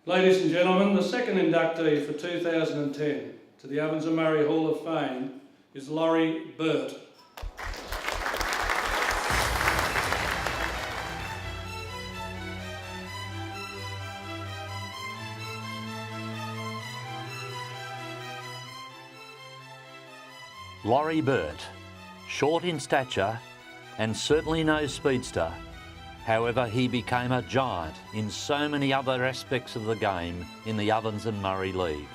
Ladies and gentlemen, the second inductee for 2010 to the Ovens and Murray Hall of Fame is Laurie Burt. Laurie Burt, short in stature and certainly no speedster. However, he became a giant in so many other aspects of the game in the Ovens and Murray League.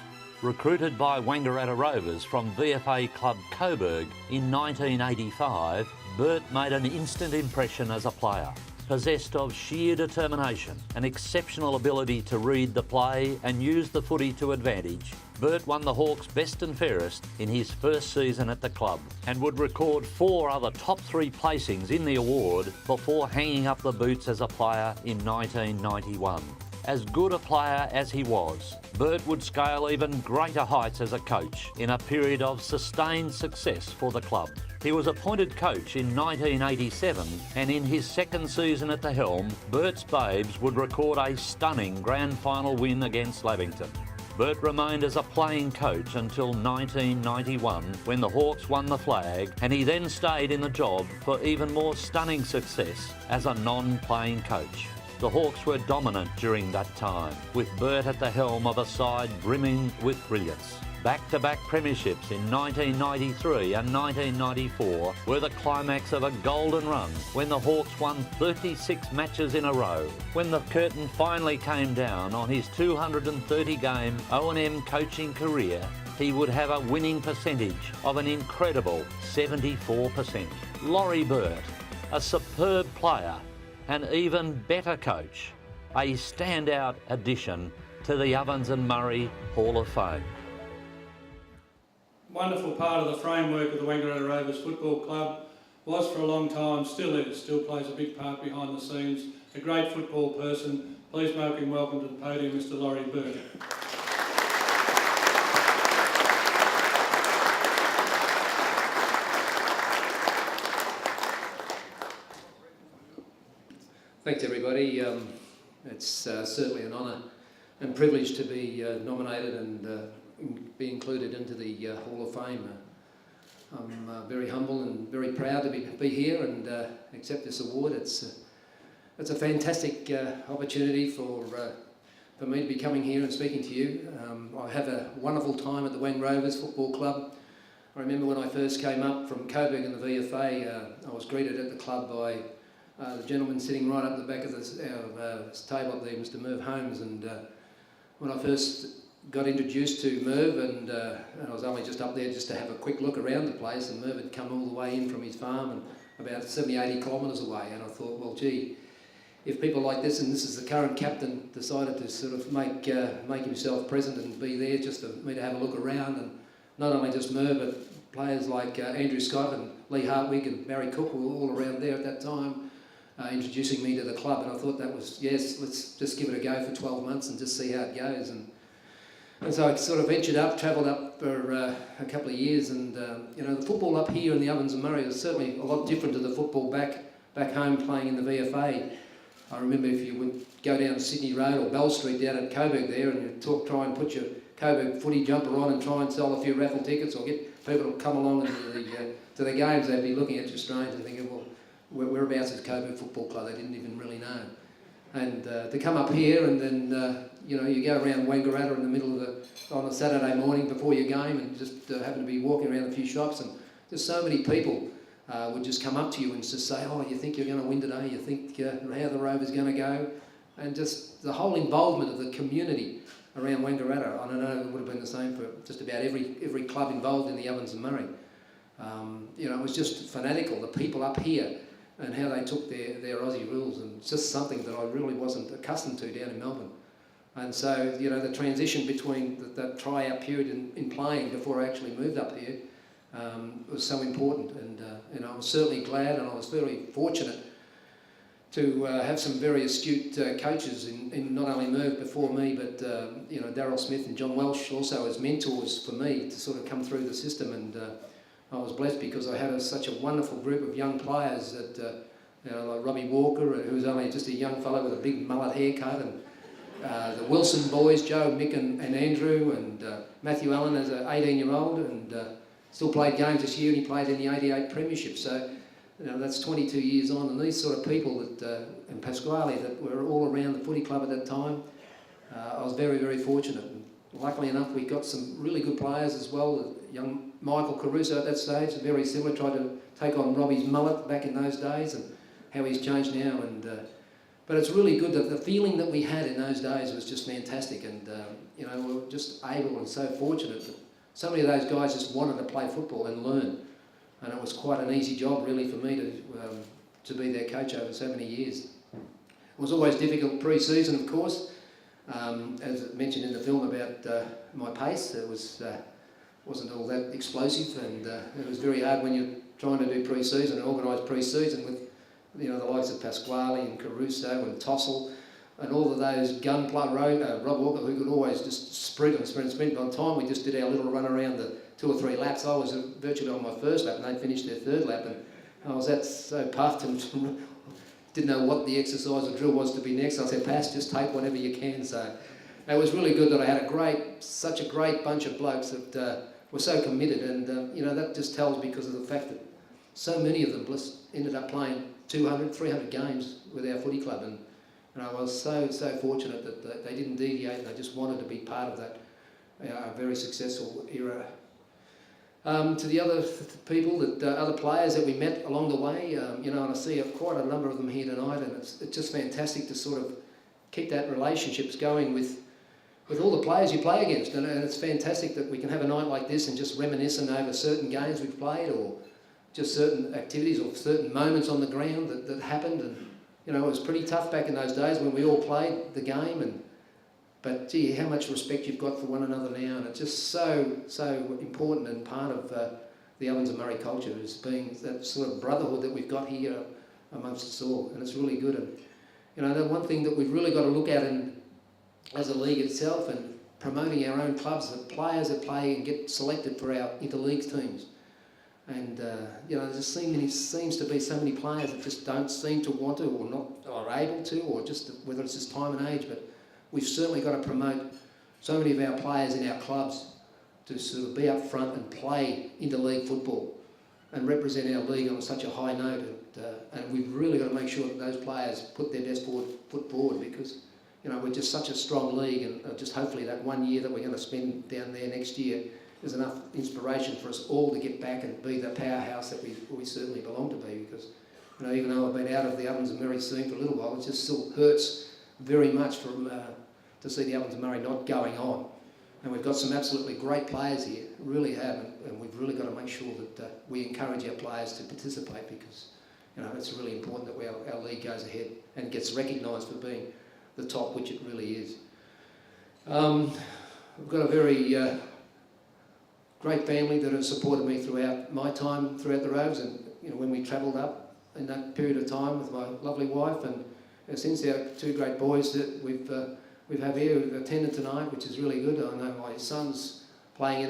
Recruited by Wangaratta Rovers from VFA club Coburg in 1985, Burt made an instant impression as a player. Possessed of sheer determination and exceptional ability to read the play and use the footy to advantage, Burt won the Hawks best and fairest in his first season at the club and would record 4 other top 3 placings in the award before hanging up the boots as a player in 1991. As good a player as he was, Burt would scale even greater heights as a coach in a period of sustained success for the club. He was appointed coach in 1987, and in his second season at the helm, Burt's Babes would record a stunning grand final win against Lavington. Burt remained as a playing coach until 1991 when the Hawks won the flag, and he then stayed in the job for even more stunning success as a non-playing coach. The Hawks were dominant during that time, with Burt at the helm of a side brimming with brilliance. Back-to-back premierships in 1993 and 1994 were the climax of a golden run when the Hawks won 36 matches in a row. When the curtain finally came down on his 230-game O&M coaching career, he would have a winning percentage of an incredible 74%. Laurie Burt, a superb player, an even better coach, a standout addition to the Ovens and Murray Hall of Fame. Wonderful part of the framework of the Wangaratta Rovers Football Club, was for a long time, still is, still plays a big part behind the scenes. A great football person. Please make him welcome to the podium, Mr. Laurie Burt. Thanks everybody. It's certainly an honour and privilege to be nominated and be included into the Hall of Fame. I'm very humble and very proud to be here and accept this award. It's a fantastic opportunity for me to be coming here and speaking to you. I have a wonderful time at the Wang Rovers Football Club. I remember when I first came up from Coburg in the VFA, I was greeted at the club by the gentleman sitting right up the back of the table up there, Mr. Merv Holmes, and when I first got introduced to Merv, and I was only just up there just to have a quick look around the place, and Merv had come all the way in from his farm and about 70-80 kilometres away, and I thought, well gee, if people like this, and this is the current captain, decided to sort of make himself present and be there just for me to have a look around, and not only just Merv but players like Andrew Scott and Lee Hartwig and Barry Cook were all around there at that time, introducing me to the club, and I thought that was, yes, let's just give it a go for 12 months and just see how it goes. And so I sort of ventured up, travelled up for a couple of years, and you know, the football up here in the Ovens and Murray was certainly a lot different to the football back home playing in the VFA. I remember if you would go down Sydney Road or Bell Street down at Coburg there and you'd try and put your Coburg footy jumper on and try and sell a few raffle tickets or get people to come along to the games, they'd be looking at you strange and thinking, well, whereabouts is Coburg Football Club? They didn't even really know. And to come up here and then, you know, you go around Wangaratta in the middle of on a Saturday morning before your game and just happen to be walking around a few shops, and just so many people would just come up to you and just say, oh, you think you're going to win today? You think how the Rovers going to go? And just the whole involvement of the community around Wangaratta. I don't know, it would have been the same for just about every club involved in the Ovens and Murray. You know, it was just fanatical, the people up here and how they took their Aussie rules, and it's just something that I really wasn't accustomed to down in Melbourne. And so, you know, the transition between that try-out period in playing before I actually moved up here was so important, and you know, I was certainly glad, and I was very fortunate to have some very astute coaches in not only Merv before me, but you know, Darryl Smith and John Welsh also as mentors for me to sort of come through the system, and I was blessed because I had such a wonderful group of young players that, you know, like Robbie Walker, who was only just a young fellow with a big mullet haircut, the Wilson boys, Joe, Mick and Andrew, and Matthew Allen as an 18-year-old, and still played games this year, and he played in the 88 Premiership. So, that's 22 years on, and these sort of people that, and Pasquale, that were all around the footy club at that time, I was very, very fortunate. And luckily enough, we got some really good players as well. Young Michael Caruso at that stage, very similar, tried to take on Robbie's mullet back in those days, and how he's changed now. And but it's really good that the feeling that we had in those days was just fantastic, and we were just able and so fortunate that so many of those guys just wanted to play football and learn, and it was quite an easy job really for me to be their coach over so many years. It was always difficult pre-season, of course, as mentioned in the film about my pace. It wasn't all that explosive, and it was very hard when you're trying to do pre-season and organise pre-season with the likes of Pasquale and Caruso and Tossell and all of those gunpla Rob Walker, who could always just sprint. By the time we just did our little run around the 2 or 3 laps, I was virtually on my first lap and they'd finished their 3rd lap, and I was that so puffed and didn't know what the exercise or drill was to be next. I said, "Pass, just take whatever you can." So it was really good that I had such a great bunch of blokes that were so committed, and that just tells because of the fact that so many of them ended up playing 200, 300 games with our footy club, and I was so fortunate that they didn't deviate, and they just wanted to be part of that very successful era. To the other people, other players that we met along the way, and I see quite a number of them here tonight, and it's just fantastic to sort of keep that relationships going with all the players you play against, and it's fantastic that we can have a night like this and just reminiscing over certain games we've played, or just certain activities or certain moments on the ground that happened. And it was pretty tough back in those days when we all played the game, but gee, how much respect you've got for one another now, and it's just so important, and part of the Ovens and Murray culture is being that sort of brotherhood that we've got here amongst us all, and it's really good. And the one thing that we've really got to look at as a league itself, and promoting our own clubs, the players that play and get selected for our interleagues teams. And there just seems to be so many players that just don't seem to want to, or not, or able to, or just whether it's just time and age. But we've certainly got to promote so many of our players in our clubs to sort of be up front and play interleague football and represent our league on such a high note. And we've really got to make sure that those players put their best foot forward, because we're just such a strong league, and just hopefully that 1 year that we're going to spend down there next year is enough inspiration for us all to get back and be the powerhouse that we certainly belong to be. Because even though I've been out of the Ovens and Murray scene for a little while, it just still hurts very much to see the Ovens and Murray not going on. And we've got some absolutely great players here, really have, and we've really got to make sure that we encourage our players to participate, because it's really important that our league goes ahead and gets recognised for being the top, which it really is. We've got a very great family that have supported me throughout my time throughout the Roves, and when we travelled up in that period of time with my lovely wife, and since our 2 great boys that we've had here who've attended tonight, which is really good. I know my son's playing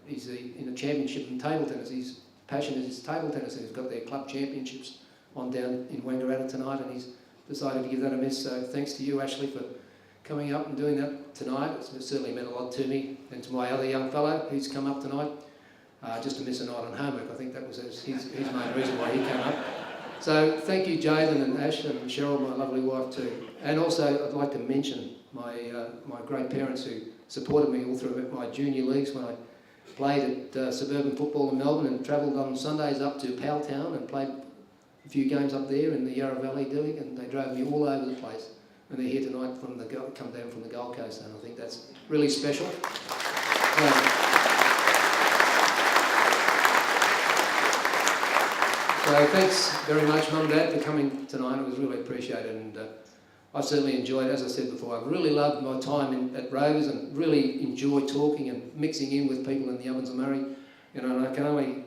he's in a championship in table tennis. His passion is table tennis, and he's got their club championships on down in Wangaratta tonight, and he's decided to give that a miss. So thanks to you, Ashley, for coming up and doing that tonight. It's certainly meant a lot to me, and to my other young fellow who's come up tonight, just to miss a night on homework. I think that was his main reason why he came up. So thank you, Jalen and Ash and Cheryl, my lovely wife too. And also I'd like to mention my great parents who supported me all through my junior leagues when I played at suburban football in Melbourne, and travelled on Sundays up to Powelltown and played a few games up there in the Yarra Valley League, and they drove me all over the place. And they're here tonight come down from the Gold Coast, and I think that's really special. So thanks very much, Mum and Dad, for coming tonight. It was really appreciated, and I certainly enjoyed, as I said before, I really loved my time at Rovers, and really enjoyed talking and mixing in with people in the Ovens and Murray. And I can only,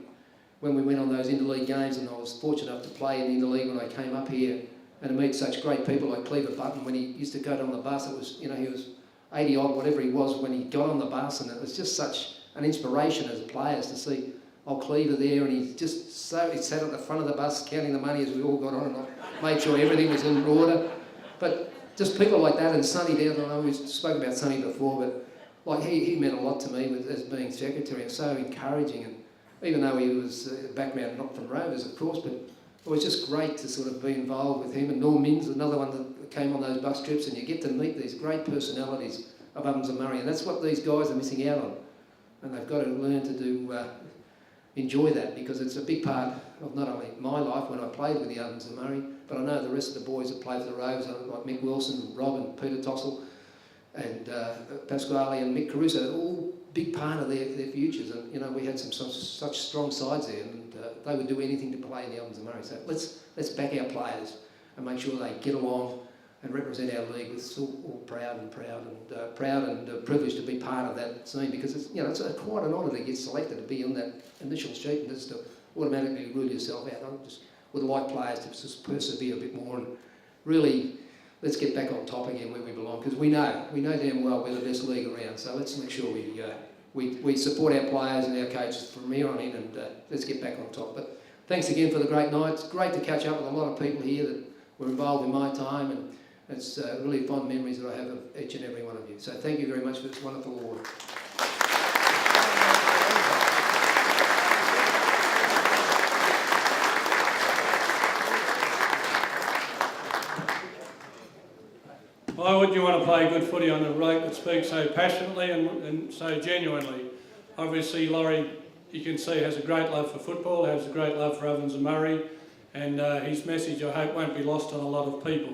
when we went on those interleague games, and I was fortunate enough to play in the interleague when I came up here, and to meet such great people like Cleaver Button. When he used to go on the bus, it was, he was 80 odd, whatever he was, when he got on the bus, and it was just such an inspiration as players to see old Cleaver there, and he sat at the front of the bus counting the money as we all got on, and I made sure everything was in order. But just people like that, and Sonny down. I know we spoke about Sonny before, but like he meant a lot to me as being secretary, and so encouraging. And even though he was background not from Rovers, of course, but it was just great to sort of be involved with him. And Norm Minns, another one that came on those bus trips, and you get to meet these great personalities of Ovens and Murray, and that's what these guys are missing out on. And they've got to learn to do enjoy that, because it's a big part of not only my life when I played with the Ovens and Murray, but I know the rest of the boys that played for the Rovers, like Mick Wilson, Rob and Peter Tossell, and Pasquale and Mick Caruso, all big part of their futures. And you know, we had such strong sides there, and they would do anything to play in the Ovens and Murray. So let's back our players and make sure they get along and represent our league. We're still all proud and privileged to be part of that team, because it's, you know, it's quite an honour to get selected to be on that initial sheet and just to automatically rule yourself out. I just would like players to just persevere a bit more and really let's get back on top again where we belong, because we know damn well we're the best league around. So let's make sure we support our players and our coaches from here on in, and let's get back on top. But thanks again for the great night. It's great to catch up with a lot of people here that were involved in my time, and it's really fond memories that I have of each and every one of you. So thank you very much for this wonderful award. Why would you want to play good footy on a bloke that speaks so passionately and so genuinely? Obviously, Laurie, you can see, has a great love for football, has a great love for Ovens and Murray, and his message, I hope, won't be lost on a lot of people.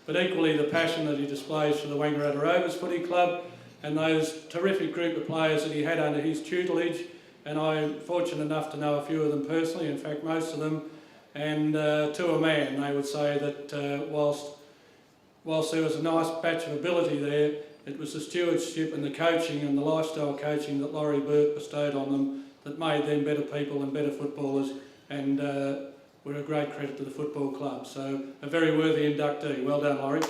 But equally, the passion that he displays for the Wangaratta Rovers Footy Club and those terrific group of players that he had under his tutelage, and I'm fortunate enough to know a few of them personally, in fact most of them, and to a man they would say that whilst there was a nice batch of ability there, it was the stewardship and the coaching and the lifestyle coaching that Laurie Burt bestowed on them that made them better people and better footballers, and were a great credit to the football club. So a very worthy inductee. Well done, Laurie.